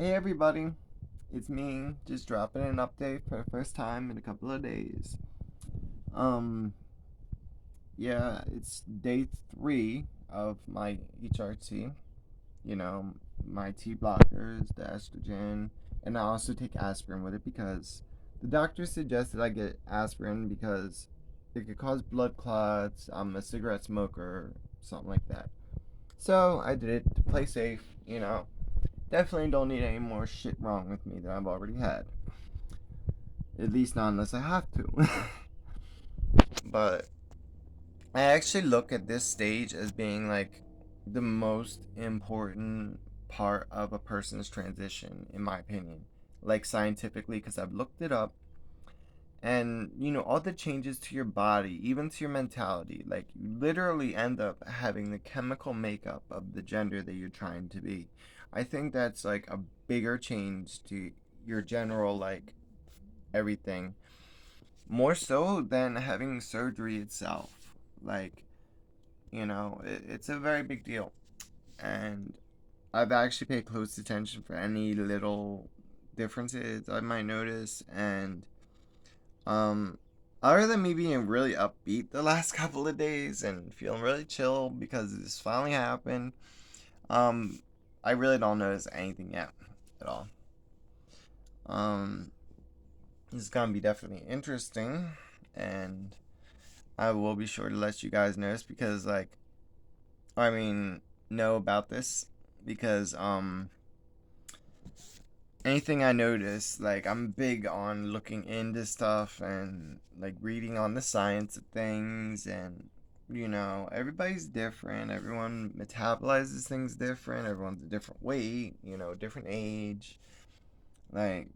Hey everybody, it's me, just dropping an update for the first time in a couple of days. Um, yeah, it's day 3 of my HRT, you know, my T blockers, the estrogen, and I also take aspirin with it because the doctor suggested I get aspirin because it could cause blood clots, I'm a cigarette smoker, something like that. So I did it to play safe. Definitely don't need any more shit wrong with me that I've already had. At least not unless I have to. But I actually look at this stage as being like the most important part of a person's transition, in my opinion. Like scientifically, because I've looked it up. And, all the changes to your body, even to your mentality, like you literally end up having the chemical makeup of the gender that you're trying to be. I think that's like a bigger change to your general, like, everything, more so than having surgery itself. Like, it's a very big deal. And I've actually paid close attention for any little differences I might notice. And, um, other than me being really upbeat the last couple of days and feeling really chill because this finally happened, um, I really don't notice anything yet at all. Um, it's gonna be definitely interesting, and I will be sure to let you guys know because, like, I mean, know about this because anything I notice, like, I'm big on looking into stuff and like reading on the science of things. And everybody's different, everyone metabolizes things different, everyone's a different weight, different age, like,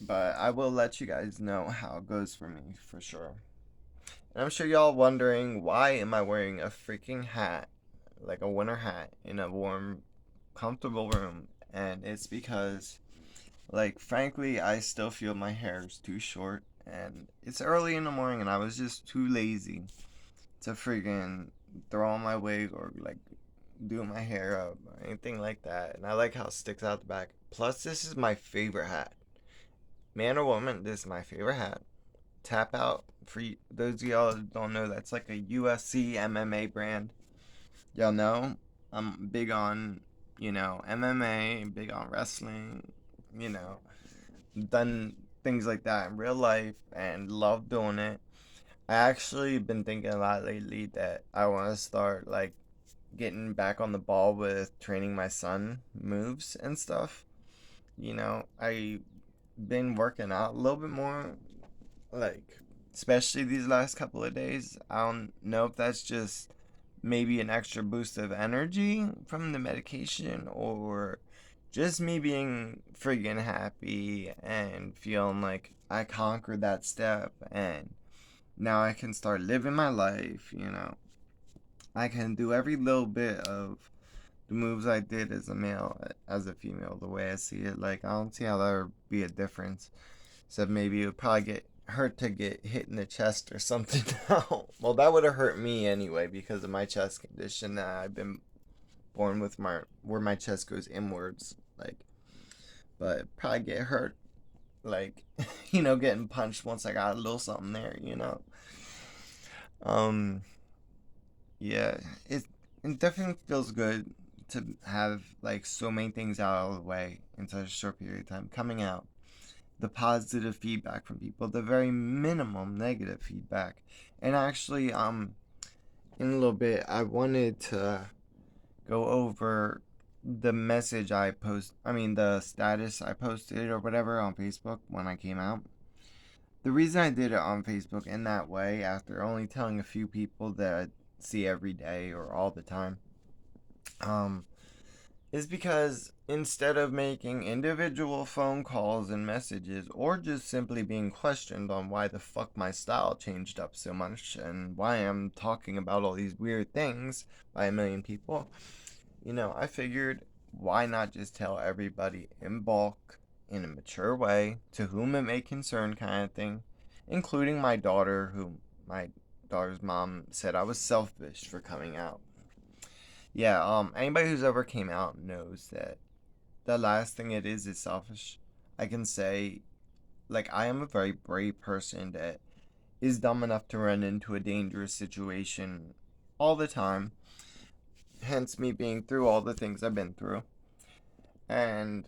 but I will let you guys know how it goes for me for sure. And I'm sure y'all wondering, why am I wearing a freaking hat, like a winter hat, in a warm, comfortable room? And it's because, like, frankly, I still feel my hair is too short, and it's early in the morning, and I was just too lazy to freaking throw on my wig or, like, do my hair up or anything like that. And I like how it sticks out the back. Plus, this is my favorite hat. Man or woman, this is my favorite hat. Tap Out, for those of y'all that don't know, that's like a UFC MMA brand. Y'all know I'm big on, MMA, big on wrestling, you know, done things like that in real life and love doing it. I actually been thinking a lot lately that I want to start, like, getting back on the ball with training my son moves and stuff. I been working out a little bit more, like, especially these last couple of days. I don't know if that's just maybe an extra boost of energy from the medication, or just me being friggin' happy and feeling like I conquered that step and now I can start living my life. I can do every little bit of the moves I did as a male, as a female, the way I see it. Like, I don't see how there would be a difference. So maybe it would probably get hurt to get hit in the chest or something. No. Well, that would have hurt me anyway because of my chest condition that I've been born with, my where my chest goes inwards. Like, but probably get hurt, like, getting punched once I got a little something there. Um, yeah, it definitely feels good to have, like, so many things out of the way in such a short period of time coming out, the positive feedback from people, the very minimum negative feedback. And actually, in a little bit, I wanted to go over the message the status I posted or whatever on Facebook when I came out. The reason I did it on Facebook in that way, after only telling a few people that I see every day or all the time, um, is because instead of making individual phone calls and messages, or just simply being questioned on why the fuck my style changed up so much and why I'm talking about all these weird things by a million people, I figured, why not just tell everybody in bulk, in a mature way, to whom it may concern, kind of thing, including my daughter, who my daughter's mom said I was selfish for coming out. Yeah, anybody who's ever came out knows that the last thing it is selfish. I can say, like, I am a very brave person that is dumb enough to run into a dangerous situation all the time, hence me being through all the things I've been through. And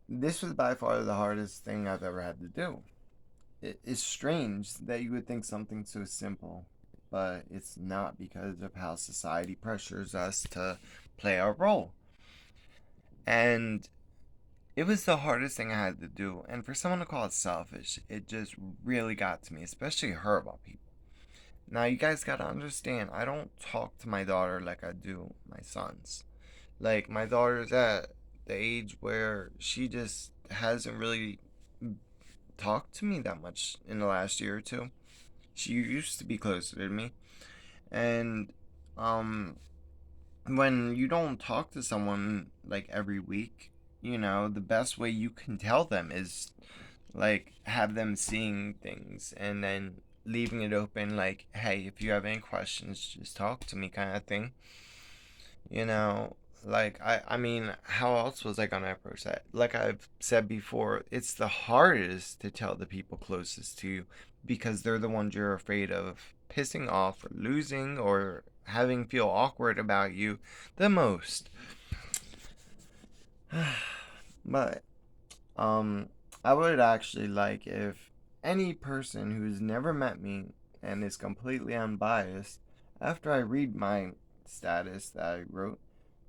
this was by far the hardest thing I've ever had to do. It is strange that you would think something so simple, but it's not because of how society pressures us to play our role. And it was the hardest thing I had to do. And for someone to call it selfish, it just really got to me, especially her about people. Now, you guys gotta understand, I don't talk to my daughter like I do my sons. Like, my daughter's at the age where she just hasn't really talked to me that much in the last year or two. She used to be closer to me. And, um, when you don't talk to someone like every week, the best way you can tell them is like have them seeing things and then leaving it open, like, hey, if you have any questions, just talk to me, kind of thing. You know, like I mean, how else was I gonna approach that? Like I've said before, it's the hardest to tell the people closest to you because they're the ones you're afraid of pissing off or losing or having feel awkward about you the most. But um I would actually like if any person who's never met me and is completely unbiased, after I read my status that I wrote,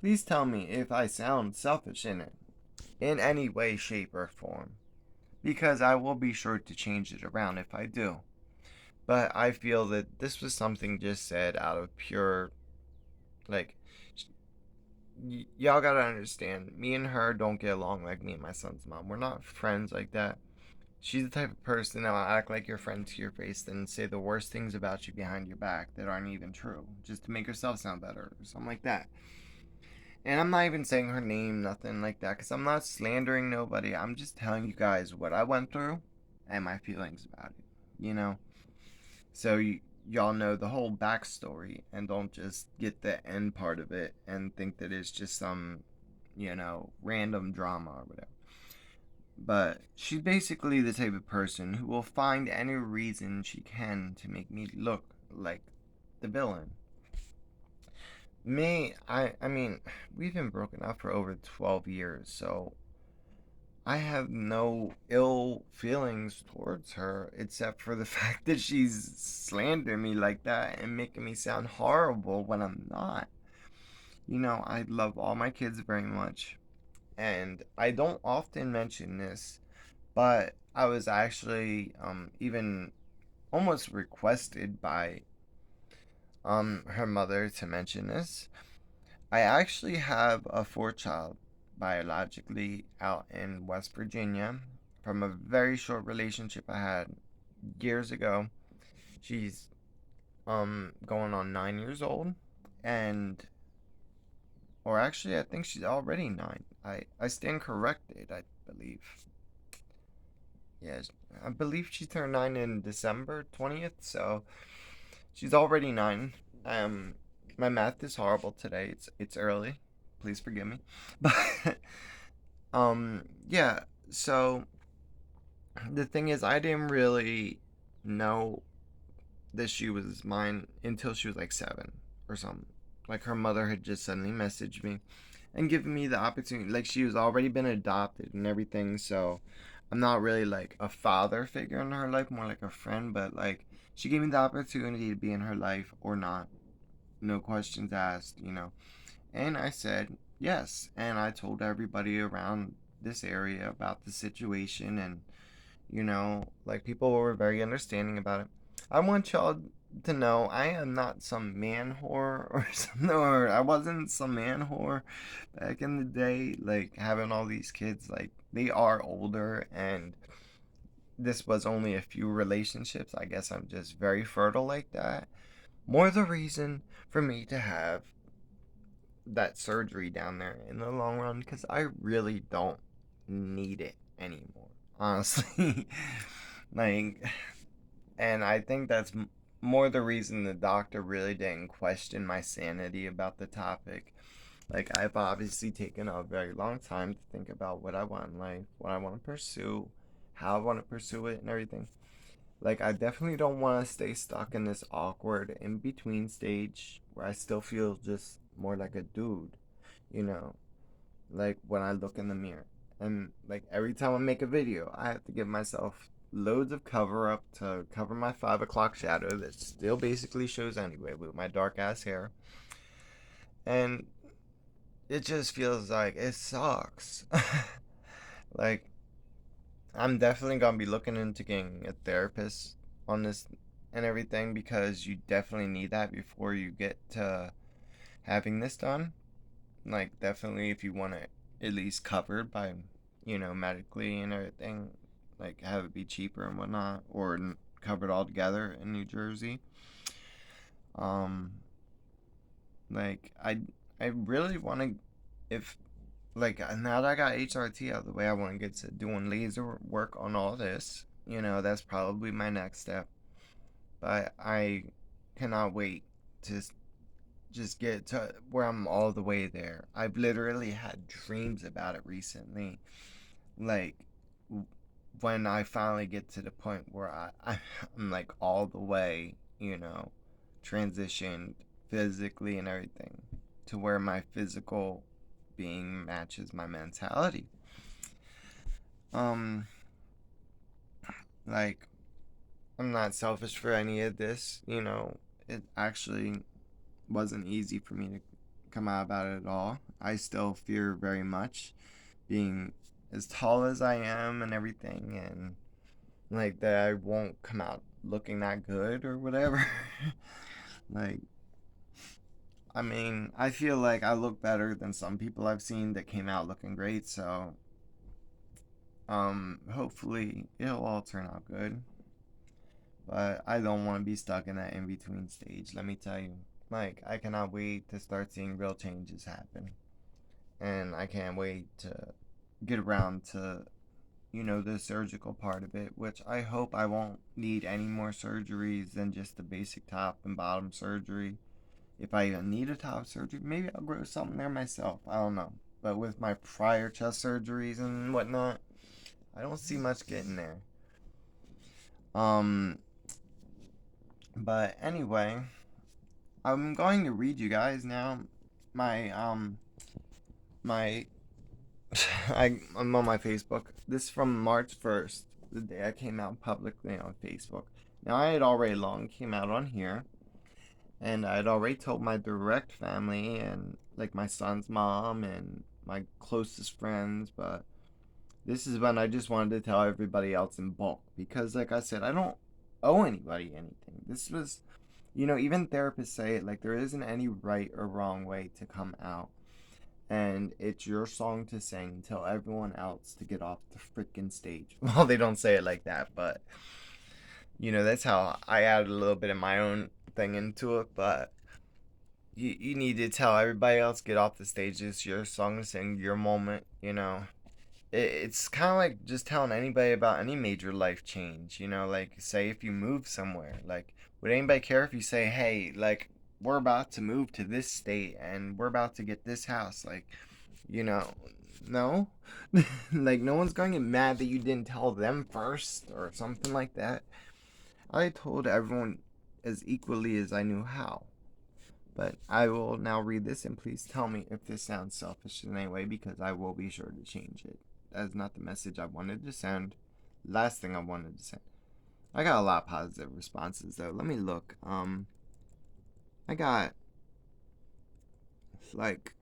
please tell me if I sound selfish in it, in any way, shape, or form. Because I will be sure to change it around if I do. But I feel that this was something just said out of pure, like, y'all gotta understand, me and her don't get along like me and my son's mom. We're not friends like that. She's the type of person that will act like your friend to your face and say the worst things about you behind your back that aren't even true, just to make herself sound better or something like that. And I'm not even saying her name, nothing like that, because I'm not slandering nobody. I'm just telling you guys what I went through and my feelings about it, you know? So y'all know the whole backstory and don't just get the end part of it and think that it's just some, random drama or whatever. But she's basically the type of person who will find any reason she can to make me look like the villain. Me, I mean, we've been broken up for over 12 years, so I have no ill feelings towards her except for the fact that she's slandering me like that and making me sound horrible when I'm not. I love all my kids very much, and I don't often mention this, but I was actually even almost requested by her mother to mention this. I actually have a fourth child biologically out in West Virginia from a very short relationship I had years ago. She's going on 9 years old, and or actually I think she's already 9. I stand corrected, I believe. Yes, I believe she turned 9 in December 20th, so she's already 9. Um, my math is horrible today. It's early. Please forgive me. But yeah. So the thing is, I didn't really know that she was mine until she was like 7 or something. Like her mother had just suddenly messaged me and given me the opportunity. Like she was already been adopted and everything, so I'm not really like a father figure in her life, more like a friend. But like she gave me the opportunity to be in her life or not, no questions asked. And I said yes, and I told everybody around this area about the situation, and like people were very understanding about it. I want y'all to know I am not some man whore or something, or I wasn't some man whore back in the day, like having all these kids. Like they are older, and this was only a few relationships. I guess I'm just very fertile like that. More the reason for me to have that surgery down there in the long run because I really don't need it anymore, honestly. like, and I think that's more the reason the doctor really didn't question my sanity about the topic. Like, I've obviously taken a very long time to think about what I want in life, what I want to pursue, how I want to pursue it, and everything. Like, I definitely don't want to stay stuck in this awkward in between stage where I still feel just more like a dude, you know? Like, when I look in the mirror. And, like, every time I make a video, I have to give myself loads of cover up to cover my 5 o'clock shadow that still basically shows anyway with my dark ass hair. And it just feels like it sucks. Like, I'm definitely gonna be looking into getting a therapist on this and everything because you definitely need that before you get to having this done. Like, definitely if you want it at least covered by, medically and everything, like have it be cheaper and whatnot, or covered all together in New Jersey. Um, like I really want to, if like now that I got HRT out of the way, I want to get to doing laser work on all this. That's probably my next step. But I cannot wait to just get to where I'm all the way there. I've literally had dreams about it recently. Like when I finally get to the point where I'm like all the way, transitioned physically and everything to where my physical being matches my mentality. Um, like I'm not selfish for any of this, It actually wasn't easy for me to come out about it at all. I still fear very much being as tall as I am and everything, and like that I won't come out looking that good or whatever. Like, I mean, I feel like I look better than some people I've seen that came out looking great, so hopefully it'll all turn out good. But I don't want to be stuck in that in between stage, let me tell you. Like, I cannot wait to start seeing real changes happen. And I can't wait to get around to, the surgical part of it, which I hope I won't need any more surgeries than just the basic top and bottom surgery. If I even need a top surgery, maybe I'll grow something there myself. I don't know. But with my prior chest surgeries and whatnot, I don't see much getting there. Um, but anyway, I'm going to read you guys now my my I'm on my Facebook. This is from March 1st, the day I came out publicly on Facebook. Now I had already long came out on here, and I had already told my direct family and like my son's mom and my closest friends, but this is when I just wanted to tell everybody else in bulk because like I said, I don't owe anybody anything. This was, even therapists say it like there isn't any right or wrong way to come out. And it's your song to sing. Tell everyone else to get off the freaking stage. Well, they don't say it like that, but that's how I added a little bit of my own thing into it. But you need to tell everybody else get off the stage. It's your song to sing, your moment. It's kind of like just telling anybody about any major life change. Like say if you move somewhere, like would anybody care if you say, hey, like we're about to move to this state and we're about to get this house, like, you know, no, like no one's going to get mad that you didn't tell them first or something like that. I told everyone as equally as I knew how. But I will now read this and please tell me if this sounds selfish in any way because I will be sure to change it. That is not the message I wanted to send. Last thing I wanted to send. I got a lot of positive responses though. Let me look. I got like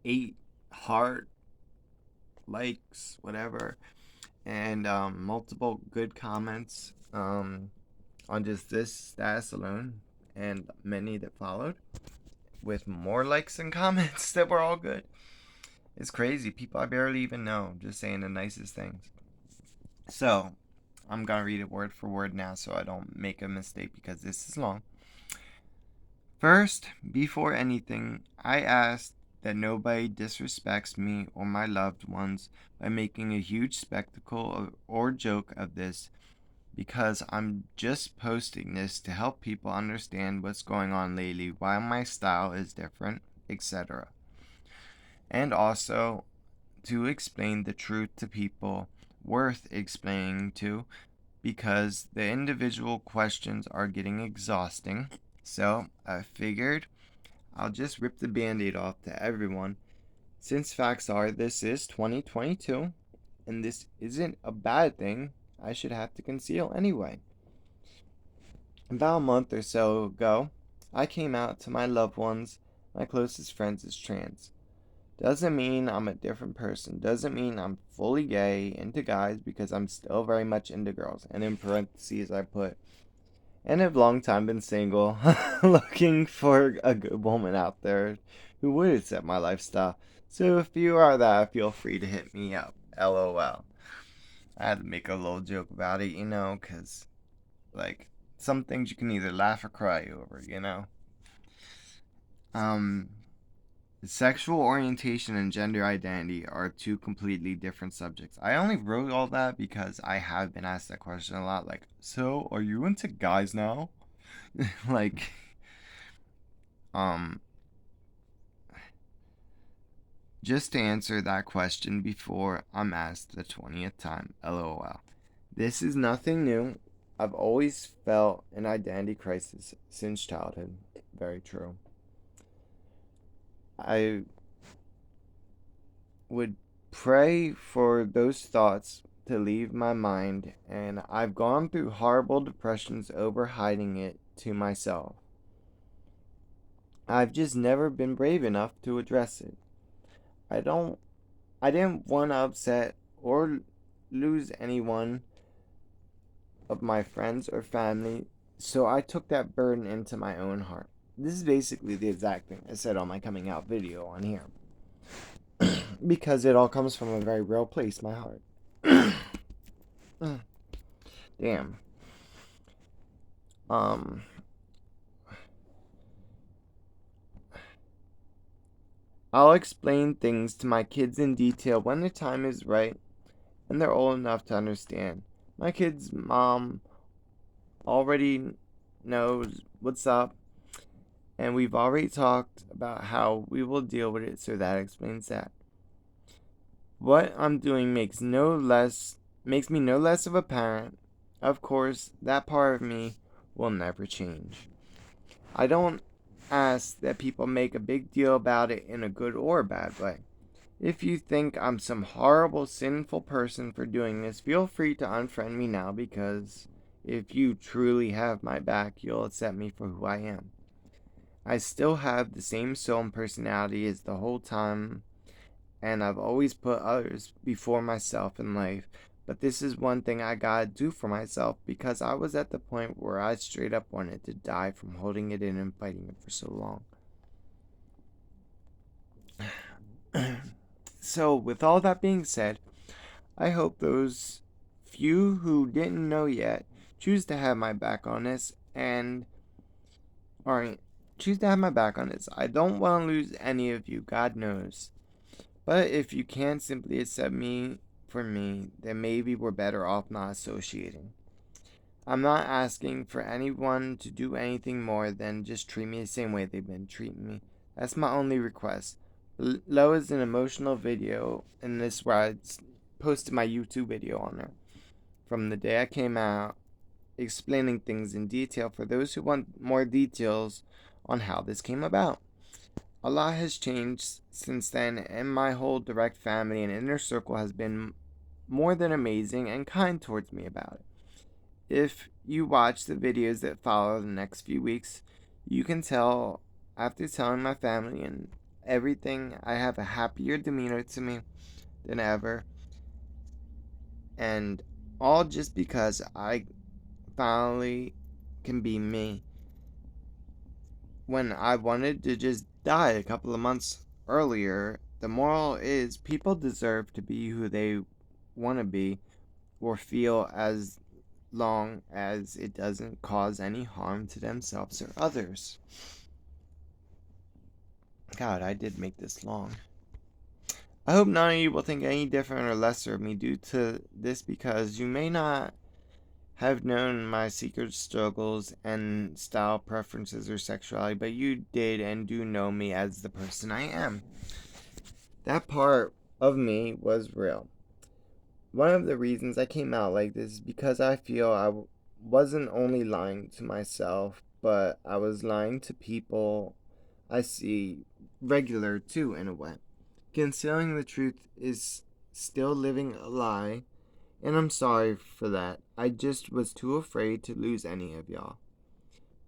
8 heart likes, whatever, and multiple good comments on just this status alone, and many that followed with more likes and comments that were all good. It's crazy. People I barely even know just saying the nicest things. So, I'm gonna read it word for word now so I don't make a mistake because this is long. First, before anything, I ask that nobody disrespects me or my loved ones by making a huge spectacle or joke of this because I'm just posting this to help people understand what's going on lately, why my style is different. etc. And also to explain the truth to people worth explaining to, because the individual questions are getting exhausting. So I figured I'll just rip the band-aid off to everyone. Since facts are, this is 2022, and this isn't a bad thing I should have to conceal anyway. About a month or so ago, I came out to my loved ones, my closest friends, as trans. Doesn't mean I'm a different person. Doesn't mean I'm fully gay, into guys, because I'm still very much into girls. And in parentheses, I put, and have long time been single, looking for a good woman out there who would accept my lifestyle. So if you are that, feel free to hit me up. LOL. I had to make a little joke about it, because, like, some things you can either laugh or cry over. Um, Sexual orientation and gender identity are two completely different subjects. I only wrote all that because I have been asked that question a lot. Like, so are you into guys now? like, um, just to answer that question before I'm asked the 20th time. LOL. This is nothing new. I've always felt an identity crisis since childhood. Very true. I would pray for those thoughts to leave my mind, and I've gone through horrible depressions over hiding it to myself. I've just never been brave enough to address it. I didn't want to upset or lose anyone of my friends or family, so I took that burden into my own heart. This is basically the exact thing I said on my coming out video on here. Because it all comes from a very real place, my heart. Damn. I'll explain things to my kids in detail when the time is right and they're old enough to understand. My kid's mom already knows what's up, and we've already talked about how we will deal with it, so that explains that. What I'm doing makes me no less of a parent. Of course, that part of me will never change. I don't ask that people make a big deal about it in a good or a bad way. If you think I'm some horrible, sinful person for doing this, feel free to unfriend me now, because if you truly have my back, you'll accept me for who I am. I still have the same soul and personality as the whole time, and I've always put others before myself in life. But this is one thing I gotta do for myself, because I was at the point where I straight up wanted to die from holding it in and fighting it for so long. So, with all that being said, I hope those few who didn't know yet choose to have my back on this, and choose to have my back on this. I don't want to lose any of you, God knows. But if you can't simply accept me for me, then maybe we're better off not associating. I'm not asking for anyone to do anything more than just treat me the same way they've been treating me. That's my only request. Below is an emotional video, and this is where I posted my YouTube video on there from the day I came out, explaining things in detail for those who want more details on how this came about. A lot has changed since then, and my whole direct family and inner circle has been more than amazing and kind towards me about it. If you watch the videos that follow the next few weeks, you can tell after telling my family and everything, I have a happier demeanor to me than ever. And all just because I finally can be me. When I wanted to just die a couple of months earlier, the moral is people deserve to be who they want to be or feel, as long as it doesn't cause any harm to themselves or others. God, I did make this long. I hope none of you will think any different or lesser of me due to this, because you may not have known my secret struggles and style preferences or sexuality, but you did and do know me as the person I am. That part of me was real. One of the reasons I came out like this is because I feel wasn't only lying to myself, but I was lying to people I see regular too, in a way. Concealing the truth is still living a lie, and I'm sorry for that. I just was too afraid to lose any of y'all.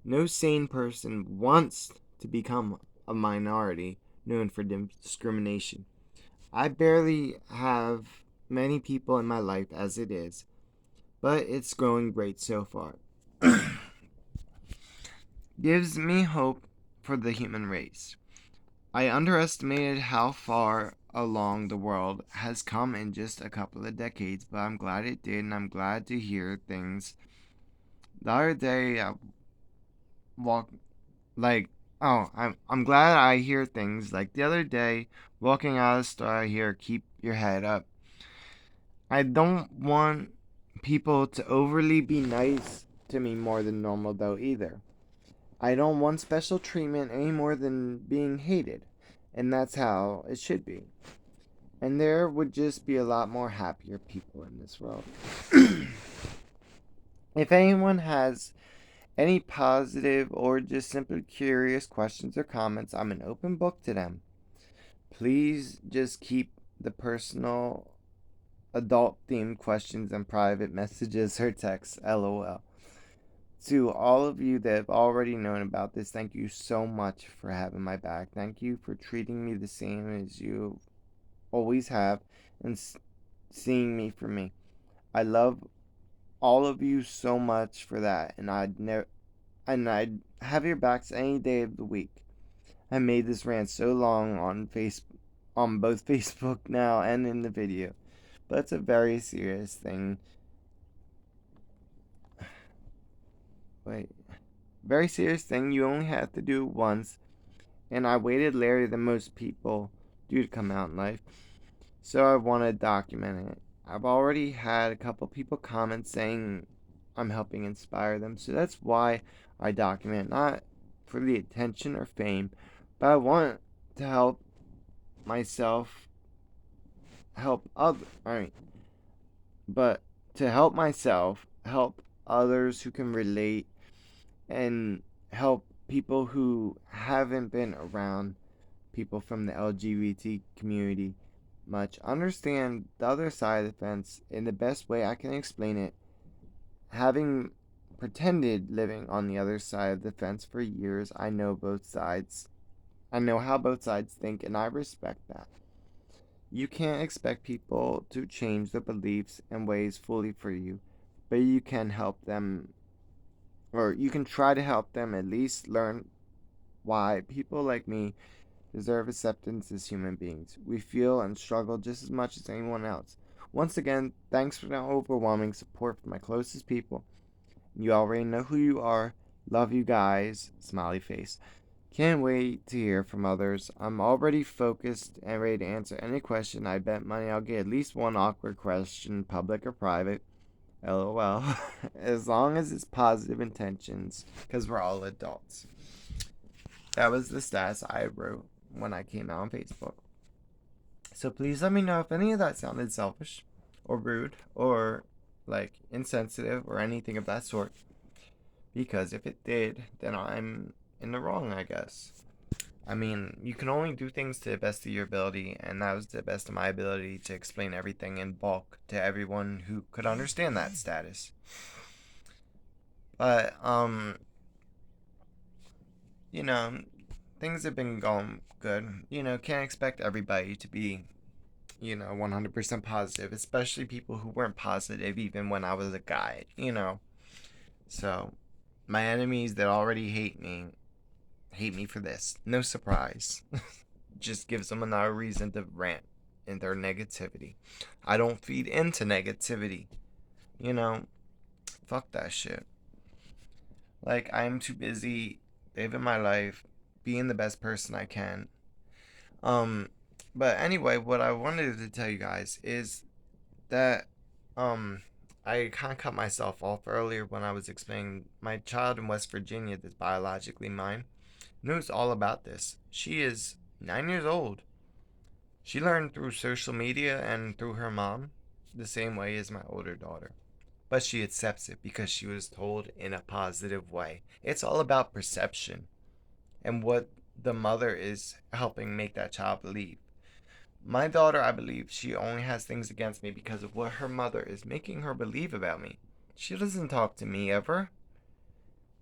No sane person wants to become a minority known for discrimination. I barely have many people in my life as it is, but it's growing great so far. Gives me hope for the human race. I underestimated how far along the world has come in just a couple of decades, but I'm glad it did, and I'm glad to hear things. The other day, I walked like, oh, I'm glad I hear things like the other day, walking out of the store, I hear "keep your head up." I don't want people to overly be nice to me more than normal, though, either. I don't want special treatment any more than being hated, and that's how it should be. And there would just be a lot more happier people in this world. If anyone has any positive or just simply curious questions or comments, I'm an open book to them. Please just keep the personal adult themed questions and private messages or texts, lol. To all of you that have already known about this, thank you so much for having my back. Thank you for treating me the same as you always have and seeing me for me. I love all of you so much for that, and I'd have your backs any day of the week. I made this rant so long on both Facebook now and in the video, but it's a very serious thing. Wait, very serious thing. You only have to do it once, and I waited later than most people do to come out in life, so I want to document it. I've already had a couple people comment saying I'm helping inspire them, so that's why I document, not for the attention or fame, but I want to help myself help other. Alright, but to help myself, help others who can relate, and help people who haven't been around people from the LGBT community much understand the other side of the fence in the best way I can explain it. Having pretended living on the other side of the fence for years, I know both sides. I know how both sides think, and I respect that. You can't expect people to change their beliefs and ways fully for you, but you can help them, or you can try to help them at least learn why people like me deserve acceptance as human beings. We feel and struggle just as much as anyone else. Once again, thanks for the overwhelming support from my closest people. You already know who you are. Love you guys. Smiley face. Can't wait to hear from others. I'm already focused and ready to answer any question. I bet money I'll get at least one awkward question, public or private. LOL. As long as it's positive intentions, because we're all adults. That was the stats I wrote when I came out on Facebook. So please let me know if any of that sounded selfish or rude or like insensitive or anything of that sort. Because if it did, then I'm in the wrong, I guess. I mean, you can only do things to the best of your ability, and that was the best of my ability to explain everything in bulk to everyone who could understand that status. But, you know, things have been going good. You know, can't expect everybody to be, 100% positive, especially people who weren't positive even when I was a guy. So, my enemies that already hate me for this. No surprise. Just gives them another reason to rant in their negativity. I don't feed into negativity. You know, fuck that shit. Like, I'm too busy living my life, being the best person I can. Um, but anyway, what I wanted to tell you guys is that, um, I kind of cut myself off earlier when I was explaining my child in West Virginia that's biologically mine knows all about this. She is 9 years old. She learned through social media and through her mom the same way as my older daughter. But she accepts it because she was told in a positive way. It's all about perception and what the mother is helping make that child believe. My daughter, I believe, she only has things against me because of what her mother is making her believe about me. She doesn't talk to me ever.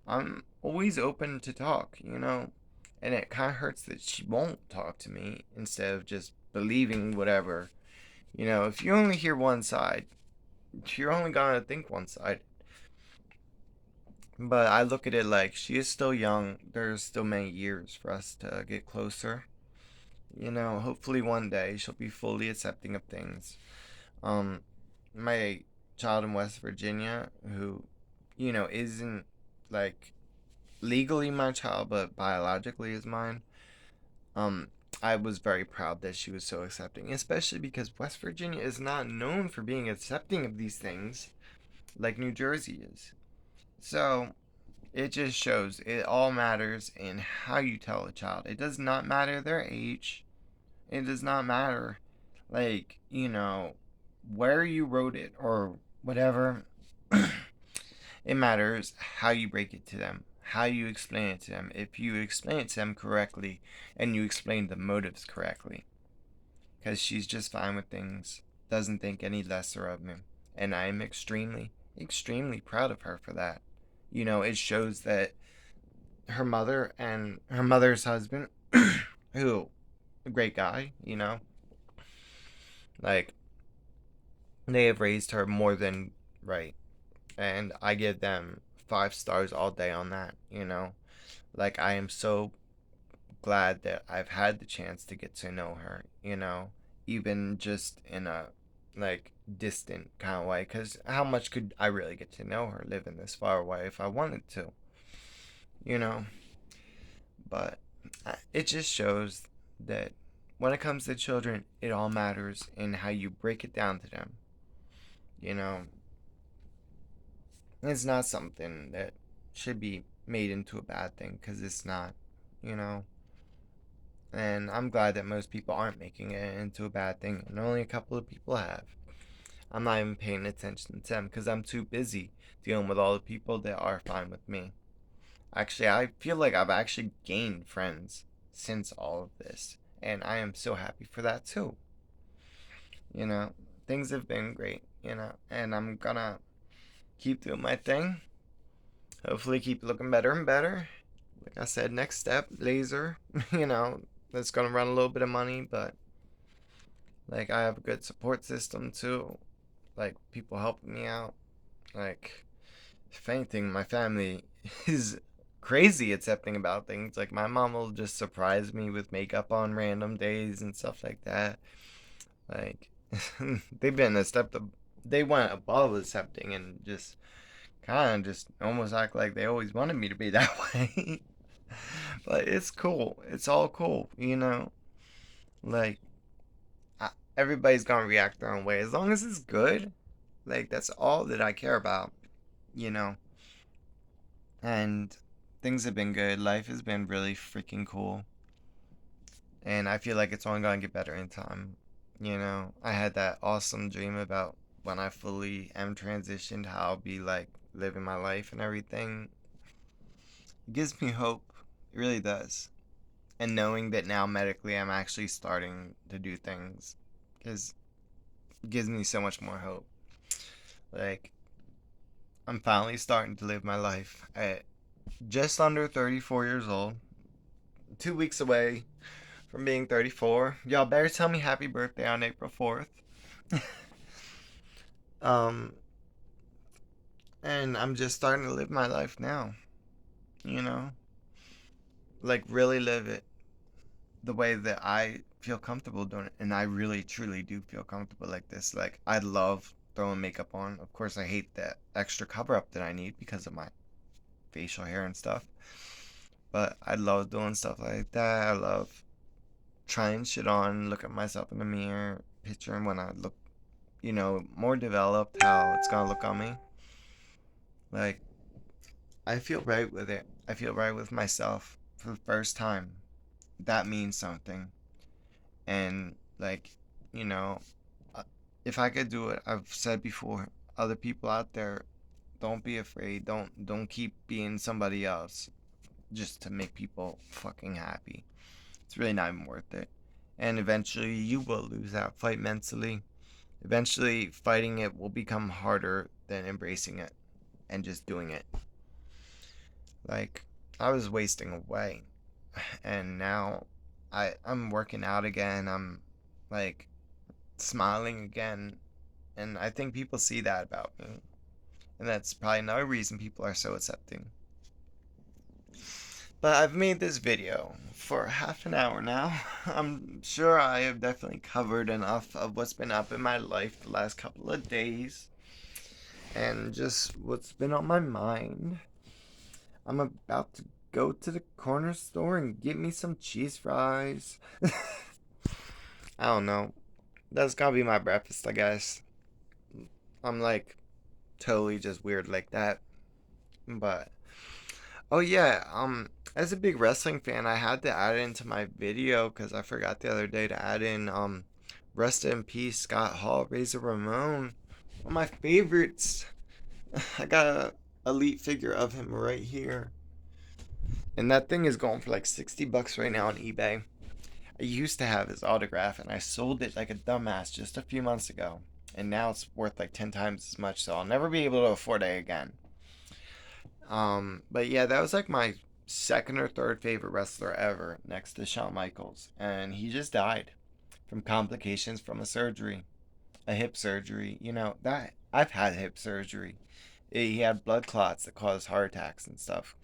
I'm always open to talk, you know? And it kind of hurts that she won't talk to me instead of just believing whatever. You know, if you only hear one side, you're only gonna think one side. But I look at it like she is still young. There's still many years for us to get closer. You know, hopefully one day she'll be fully accepting of things. Um, my child in West Virginia, who, isn't like legally my child, but biologically is mine. Um, I was very proud that she was so accepting, especially because West Virginia is not known for being accepting of these things like New Jersey is. So it just shows it all matters in how you tell a child. It does not matter their age. It does not matter, like, where you wrote it or whatever. It matters how you break it to them, how you explain it to them. If you explain it to them correctly and you explain the motives correctly. Because she's just fine with things, doesn't think any lesser of me. And I am extremely, extremely proud of her for that. It shows that her mother and her mother's husband, who, a great guy, like, they have raised her more than right. And I give them 5 stars all day on that. Like, I am so glad that I've had the chance to get to know her, even just in a like distant kind of way. Because how much could I really get to know her living this far away if I wanted to, you know? But it just shows that when it comes to children, it all matters in how you break it down to them. You know, it's not something that should be made into a bad thing because it's not, you know. And I'm glad that most people aren't making it into a bad thing, and only a couple of people have. I'm not even paying attention to them because I'm too busy dealing with all the people that are fine with me. Actually, I feel like I've actually gained friends since all of this, and I am so happy for that too. You know, things have been great, and I'm gonna keep doing my thing. Hopefully, keep looking better and better. Like I said, next step, laser, you know, that's gonna run a little bit of money, but like I have a good support system too. Like people helping me out. Like if anything, my family is crazy accepting about things. Like my mom will just surprise me with makeup on random days and stuff like that. Like they've been a step to, they went above accepting and just kind of just almost act like they always wanted me to be that way. But it's cool. It's all cool. Like everybody's gonna react their own way as long as it's good. Like that's all that I care about. You know, and things have been good. Life has been really freaking cool, and I feel like it's only gonna get better in time. I had that awesome dream about when I fully am transitioned, how I'll be like living my life and everything. It gives me hope. It really does. And knowing that now medically I'm actually starting to do things because it gives me so much more hope. Like, I'm finally starting to live my life at just under 34 years old. 2 weeks away from being 34. Y'all better tell me happy birthday on April 4th. um, and I'm just starting to live my life now, you know? Like, really live it the way that I feel comfortable doing it. And I really, truly do feel comfortable like this. Like, I love throwing makeup on. Of course, I hate that extra cover up that I need because of my facial hair and stuff. But I love doing stuff like that. I love trying shit on, look at myself in the mirror, picturing when I look, more developed how it's gonna look on me. Like, I feel right with it. I feel right with myself for the first time. That means something. And, like, you know, uh, if I could do it, I've said before, other people out there, don't be afraid. Don't keep being somebody else just to make people fucking happy. It's really not even worth it. And eventually you will lose that fight mentally. Eventually fighting it will become harder than embracing it and just doing it. Like, I was wasting away, and now I'm working out again. I'm like smiling again, and I think people see that about me. And that's probably another reason people are so accepting. But I've made this video for half an hour now. I'm sure I have definitely covered enough of what's been up in my life the last couple of days and just what's been on my mind. I'm about to go to the corner store and get me some cheese fries. I don't know. That's gotta be my breakfast, I guess. I'm like totally just weird like that. But oh yeah, as a big wrestling fan, I had to add it into my video because I forgot the other day to add in rest in peace Scott Hall, Razor Ramon, one of my favorites. I got a elite figure of him right here. And that thing is going for like $60 right now on eBay. I used to have his autograph and I sold it like a dumbass just a few months ago. And now it's worth like 10 times as much, so I'll never be able to afford it again. But yeah, that was like my second or third favorite wrestler ever, next to Shawn Michaels. And he just died from complications from a hip surgery. That I've had hip surgery. He had blood clots that caused heart attacks and stuff.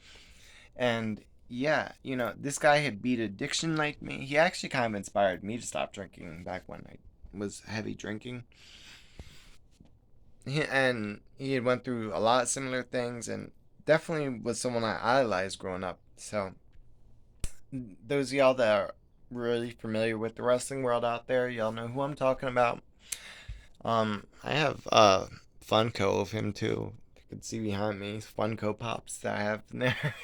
And yeah, this guy had beat addiction like me. He actually kind of inspired me to stop drinking back when I was heavy drinking. And he had went through a lot of similar things and definitely was someone I idolized growing up. So those of y'all that are really familiar with the wrestling world out there, y'all know who I'm talking about. I have Funko of him too. You can see behind me Funko Pops that I have in there.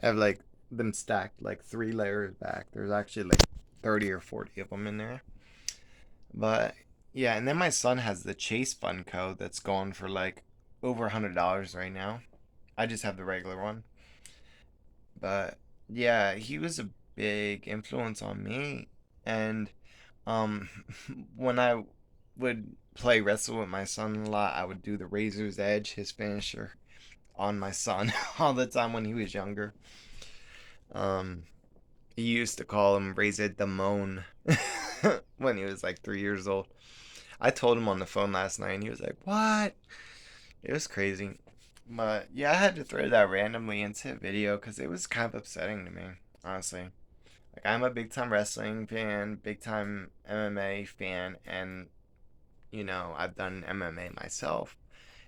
I have like them stacked like 3 layers back. There's actually like 30 or 40 of them in there. But yeah, and then my son has the Chase Funko that's going for like over $100 right now. I just have the regular one. But yeah, he was a big influence on me. And um when I would play wrestle with my son a lot, I would do the Razor's Edge, his finisher, on my son all the time when he was younger. Um he used to call him Razor Damone when he was like 3 years old. I told him on the phone last night and he was like, "What?" It was crazy. But yeah, I had to throw that randomly into a video because it was kind of upsetting to me, honestly. Like, I'm a big time wrestling fan, big time MMA fan, and I've done MMA myself.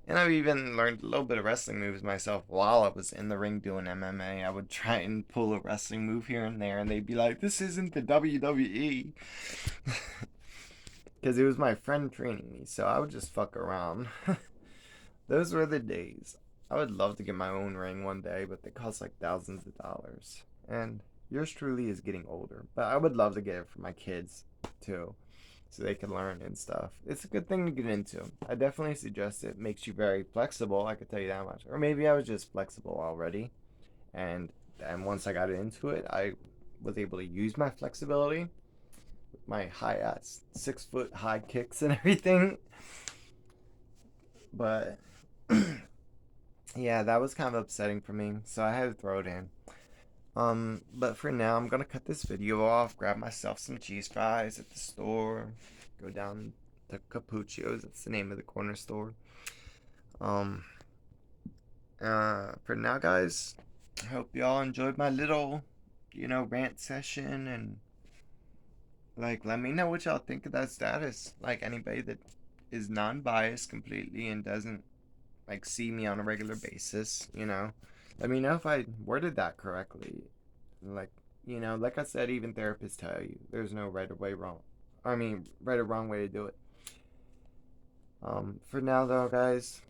And I've even learned a little bit of wrestling moves myself while I was in the ring doing MMA. I would try and pull a wrestling move here and there, and they'd be like, "This isn't the WWE." Because it was my friend training me, so I would just fuck around. Those were the days. I would love to get my own ring one day, but they cost like thousands of dollars. And yours truly is getting older, but I would love to get it for my kids too, so they can learn and stuff. It's a good thing to get into. I definitely suggest it. Makes you very flexible, I could tell you that much. Or maybe I was just flexible already, and once I got into it, I was able to use my flexibility with my high 6 foot high kicks and everything. But yeah, that was kind of upsetting for me, so I had to throw it in. But for now, I'm gonna cut this video off, grab myself some cheese fries at the store, go down to Capuccio's, that's the name of the corner store. Um, for now, guys, I hope y'all enjoyed my little, rant session, and like, let me know what y'all think of that status. Like, anybody that is non-biased completely and doesn't like see me on a regular basis, let me know if I worded that correctly. Like, like I said, even therapists tell you there's no right or way wrong. I mean, right or wrong way to do it. For now, though, guys,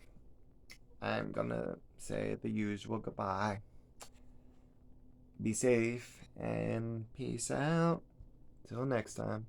I'm gonna say the usual goodbye. Be safe and peace out. Till next time.